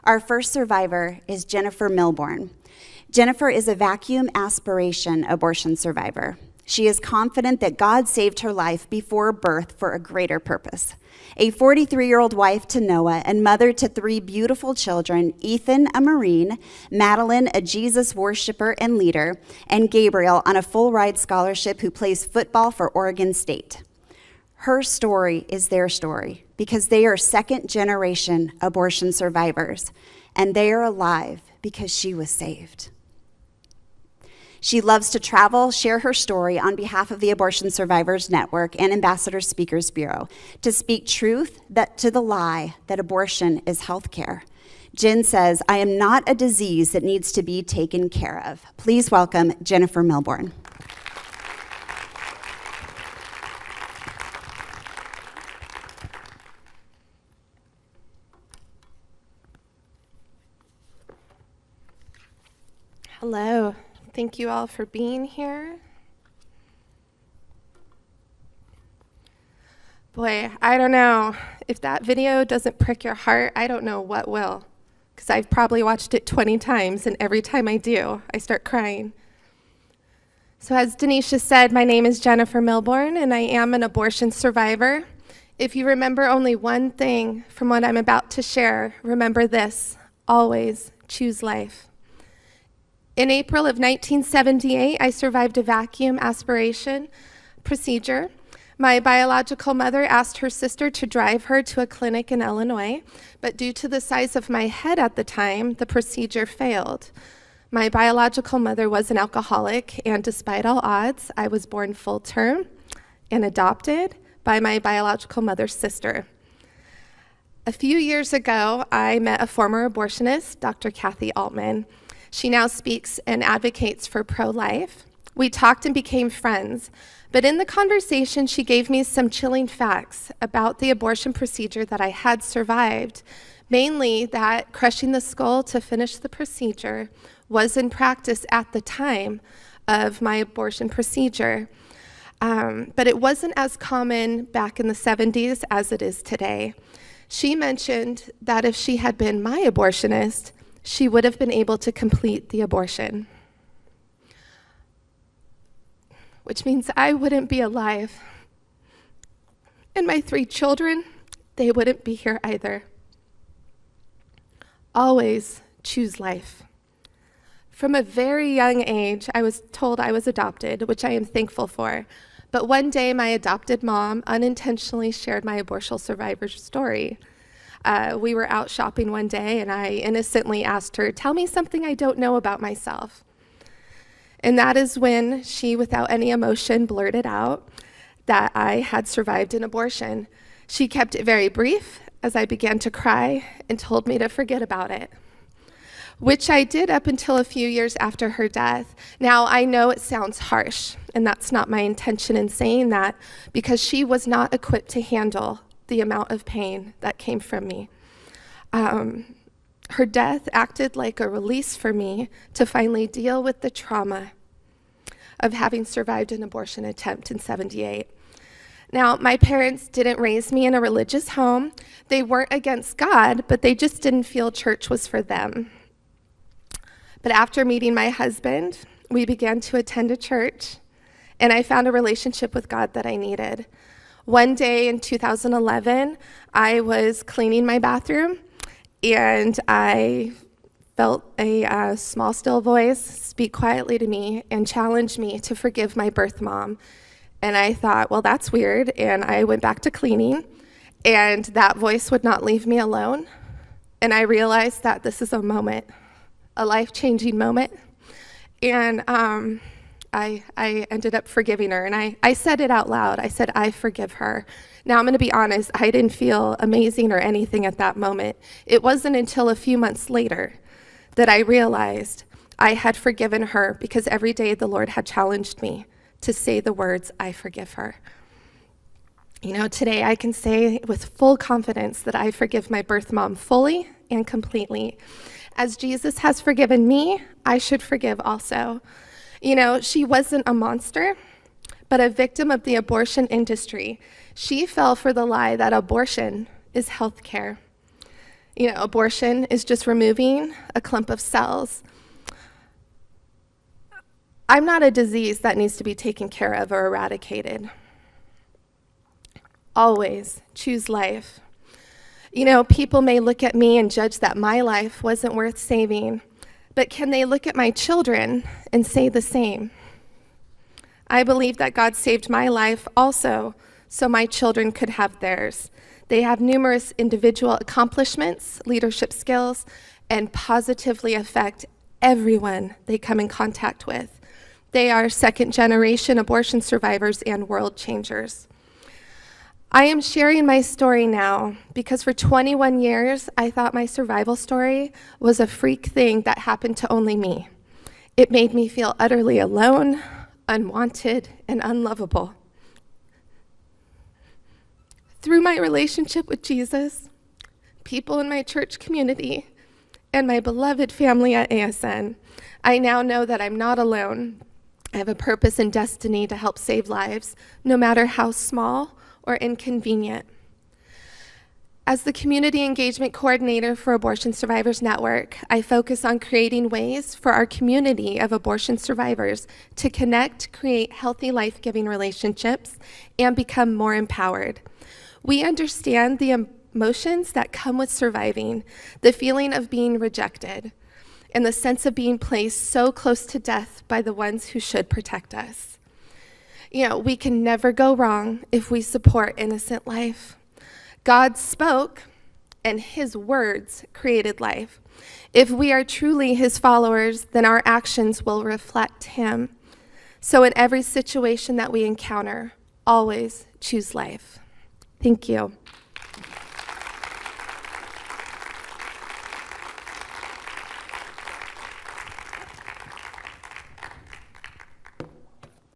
Our first survivor is Jennifer Milbourn. Jennifer is a vacuum aspiration abortion survivor. She is confident that God saved her life before birth for a greater purpose. A 43-year-old wife to Noah and mother to 3 beautiful children, Ethan, a Marine, Madeline, a Jesus worshiper and leader, and Gabriel on a full-ride scholarship who plays football for Oregon State. Her story is their story because they are second-generation abortion survivors, and they are alive because she was saved. She loves to travel, share her story on behalf of the Abortion Survivors Network and Ambassador Speakers Bureau to speak truth to the lie that abortion is health care. Jen says, "I am not a disease that needs to be taken care of." Please welcome Jennifer Milbourn. Hello. Thank you all for being here. Boy, I don't know. If that video doesn't prick your heart, I don't know what will, because I've probably watched it 20 times, and every time I do, I start crying. So as Denisha said, my name is Jennifer Milbourn, and I am an abortion survivor. If you remember only one thing from what I'm about to share, remember this: always choose life. In April of 1978, I survived a vacuum aspiration procedure. My biological mother asked her sister to drive her to a clinic in Illinois, but due to the size of my head at the time, the procedure failed. My biological mother was an alcoholic, and despite all odds, I was born full term and adopted by my biological mother's sister. A few years ago, I met a former abortionist, Dr. Kathy Altman. She now speaks and advocates for pro-life. We talked and became friends, but in the conversation, she gave me some chilling facts about the abortion procedure that I had survived, mainly that crushing the skull to finish the procedure was in practice at the time of my abortion procedure, but it wasn't as common back in the 70s as it is today. She mentioned that if she had been my abortionist, she would have been able to complete the abortion, which means I wouldn't be alive. And my 3 children, they wouldn't be here either. Always choose life. From a very young age, I was told I was adopted, which I am thankful for. But one day, my adopted mom unintentionally shared my abortion survivor story. We were out shopping one day, and I innocently asked her, "Tell me something I don't know about myself." And that is when she, without any emotion, blurted out that I had survived an abortion. She kept it very brief as I began to cry and told me to forget about it, which I did up until a few years after her death. Now, I know it sounds harsh, and that's not my intention in saying that, because she was not equipped to handle the amount of pain that came from me. Her death acted like a release for me to finally deal with the trauma of having survived an abortion attempt in '78. Now, my parents didn't raise me in a religious home. They weren't against God, but they just didn't feel church was for them. But after meeting my husband, we began to attend a church, and I found a relationship with God that I needed. One day in 2011, I was cleaning my bathroom, and I felt a small, still voice speak quietly to me and challenge me to forgive my birth mom. And I thought, well, that's weird, and I went back to cleaning, and that voice would not leave me alone. And I realized that this is a moment, a life-changing moment, and I ended up forgiving her, and I said it out loud. I said, "I forgive her." Now, I'm going to be honest, I didn't feel amazing or anything at that moment. It wasn't until a few months later that I realized I had forgiven her, because every day the Lord had challenged me to say the words, "I forgive her." You know, today I can say with full confidence that I forgive my birth mom fully and completely. As Jesus has forgiven me, I should forgive also. You know, she wasn't a monster, but a victim of the abortion industry. She fell for the lie that abortion is health care. Abortion is just removing a clump of cells. I'm not a disease that needs to be taken care of or eradicated. Always choose life. People may look at me and judge that my life wasn't worth saving, but can they look at my children and say the same? I believe that God saved my life also so my children could have theirs. They have numerous individual accomplishments, leadership skills, and positively affect everyone they come in contact with. They are second-generation abortion survivors and world changers. I am sharing my story now because for 21 years, I thought my survival story was a freak thing that happened to only me. It made me feel utterly alone, unwanted, and unlovable. Through my relationship with Jesus, people in my church community, and my beloved family at ASN, I now know that I'm not alone. I have a purpose and destiny to help save lives, no matter how small or inconvenient. As the Community Engagement Coordinator for Abortion Survivors Network, I focus on creating ways for our community of abortion survivors to connect, create healthy, life-giving relationships, and become more empowered. We understand the emotions that come with surviving, the feeling of being rejected, and the sense of being placed so close to death by the ones who should protect us. We can never go wrong if we support innocent life. God spoke, and his words created life. If we are truly his followers, then our actions will reflect him. So in every situation that we encounter, always choose life. Thank you.